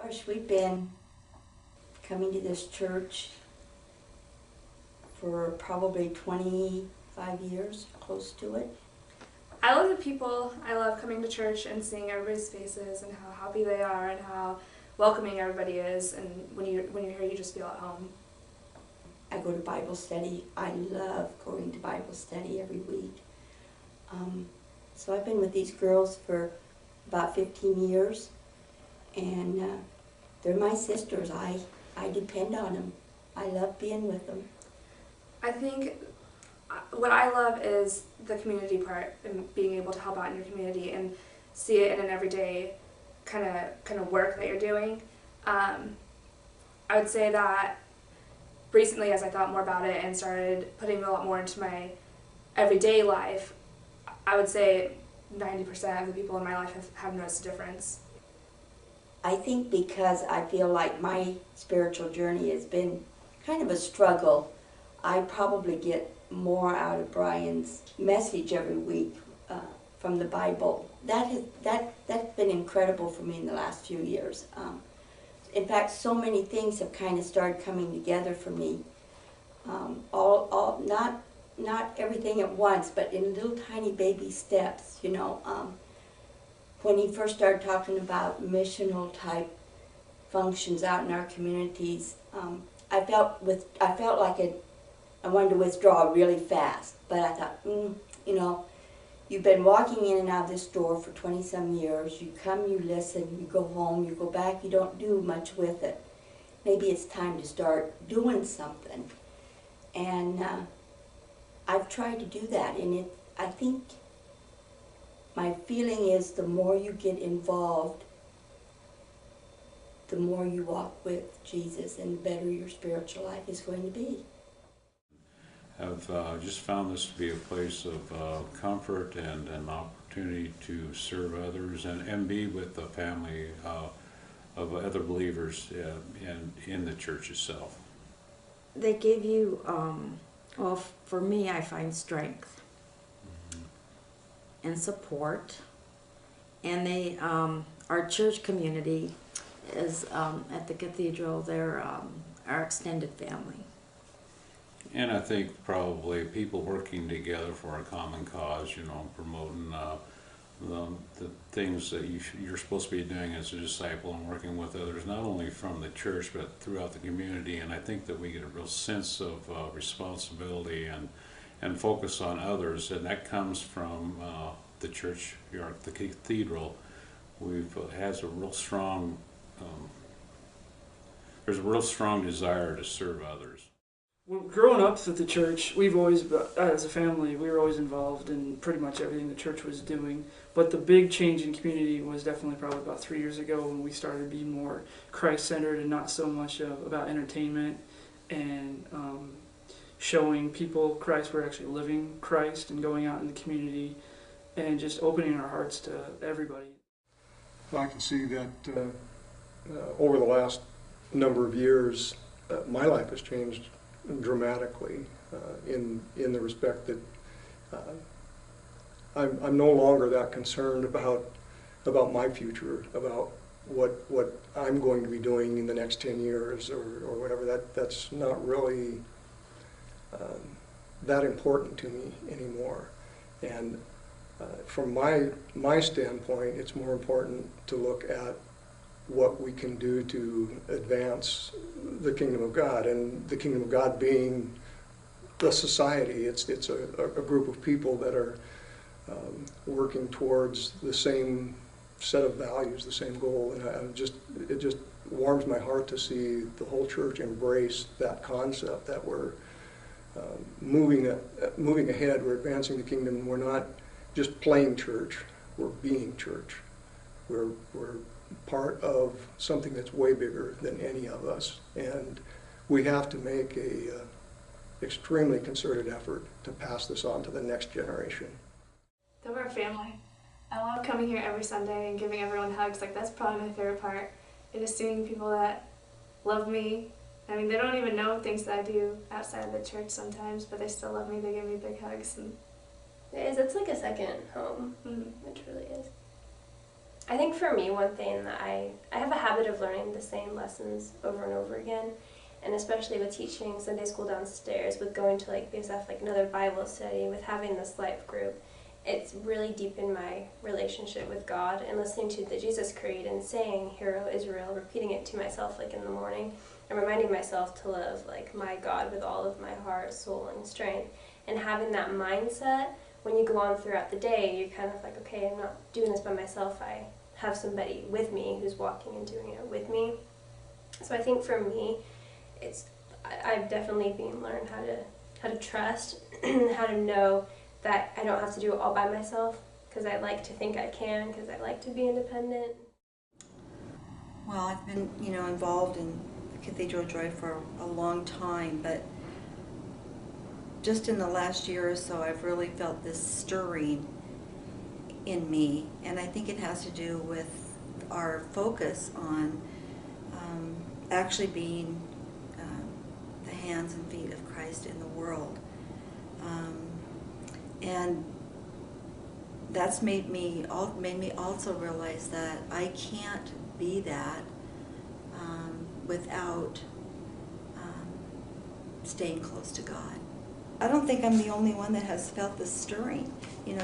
Gosh, we've been coming to this church for probably 25 years, close to it. I love the people. I love coming to church and seeing everybody's faces and how happy they are and how welcoming everybody is. And when you're here, you just feel at home. I go to Bible study. I love going to Bible study every week. So I've been with these girls for about 15 years, and they're my sisters. I depend on them. I love being with them. I think what I love is the community part and being able to help out in your community and see it in an everyday kind of work that you're doing. I would say that recently, as I thought more about it and started putting a lot more into my everyday life, I would say 90% of the people in my life have noticed a difference. I think because I feel like my spiritual journey has been kind of a struggle, I probably get more out of Brian's message every week from the Bible. That's been incredible for me in the last few years. In fact, so many things have kind of started coming together for me. Not everything at once, but in little tiny baby steps, you know. When he first started talking about missional type functions out in our communities, I felt like I wanted to withdraw really fast. But I thought, you know, you've been walking in and out of this door for 20-some years. You come, you listen, you go home, you go back, you don't do much with it. Maybe it's time to start doing something. And I've tried to do that, and I think my feeling is the more you get involved, the more you walk with Jesus and the better your spiritual life is going to be. I've just found this to be a place of comfort and an opportunity to serve others and be with the family of other believers in the church itself. They give you, well, for me, I find strength and support. And they, our church community is at the cathedral. They're our extended family. And I think probably people working together for a common cause, you know, promoting the things that you're supposed to be doing as a disciple and working with others, not only from the church but throughout the community. And I think that we get a real sense of responsibility and focus on others, and that comes from the church here at the cathedral. Has a real strong there's a real strong desire to serve others. Well, growing up at the church, we've always, as a family, we were always involved in pretty much everything the church was doing. But the big change in community was definitely probably about 3 years ago when we started being more Christ-centered and not so much about entertainment and showing people Christ. We're actually living Christ and going out in the community and just opening our hearts to everybody. I can see that over the last number of years, my life has changed dramatically in the respect that I'm no longer that concerned about my future, about what I'm going to be doing in the next 10 years or whatever. That's not really that important to me anymore. And from my standpoint, it's more important to look at what we can do to advance the kingdom of God, and the kingdom of God being the society. It's a group of people that are working towards the same set of values, the same goal, and it just warms my heart to see the whole church embrace that concept that we're moving ahead. We're advancing the kingdom, and we're not just playing church. We're being church. We're part of something that's way bigger than any of us, and we have to make a extremely concerted effort to pass this on to the next generation. That we're a family. I love coming here every Sunday and giving everyone hugs. Like, that's probably my favorite part. It is seeing people that love me. I mean, they don't even know things that I do outside of the church sometimes, but they still love me. They give me big hugs. And it is. It's like a second home. It truly is. I think for me, one thing that I have a habit of learning the same lessons over and over again, and especially with teaching Sunday school downstairs, with going to like BSF, like another Bible study, with having this life group, it's really deepened my relationship with God, and listening to the Jesus Creed and saying, "Hear, O Israel," repeating it to myself like in the morning, and reminding myself to love like my God with all of my heart, soul, and strength, and having that mindset. When you go on throughout the day, you're kind of like, okay, I'm not doing this by myself. I have somebody with me who's walking and doing it with me. So I think for me, I've definitely learned how to trust, how to know that I don't have to do it all by myself, because I like to think I can, because I like to be independent. Well, I've been, involved in Cathedral Joy for a long time, but just in the last year or so, I've really felt this stirring in me, and I think it has to do with our focus on actually being the hands and feet of Christ in the world. And that's made me also realize that I can't be that without staying close to God. I don't think I'm the only one that has felt this stirring, and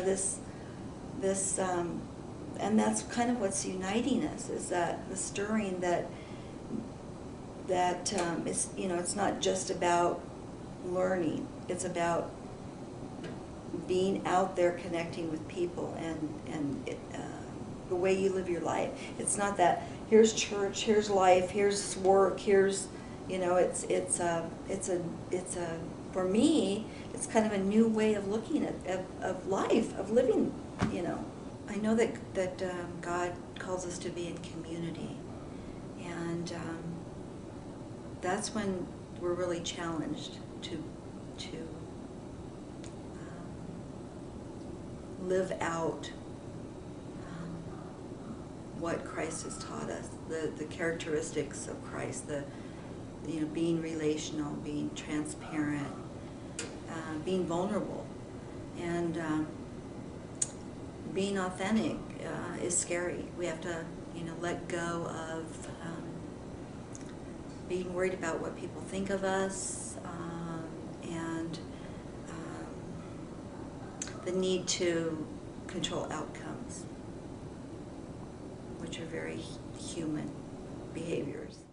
that's kind of what's uniting us, is that the stirring that is, it's not just about learning, it's about being out there connecting with people and the way you live your life. It's not that here's church, here's life, here's work, here's, it's a for me, it's kind of a new way of looking at life, of living, I know that God calls us to be in community, and that's when we're really challenged to live out what Christ has taught us, the characteristics of Christ, being relational, being transparent, being vulnerable, and being authentic is scary. We have to, let go of being worried about what people think of us, and the need to control outcomes, which are very human behaviors.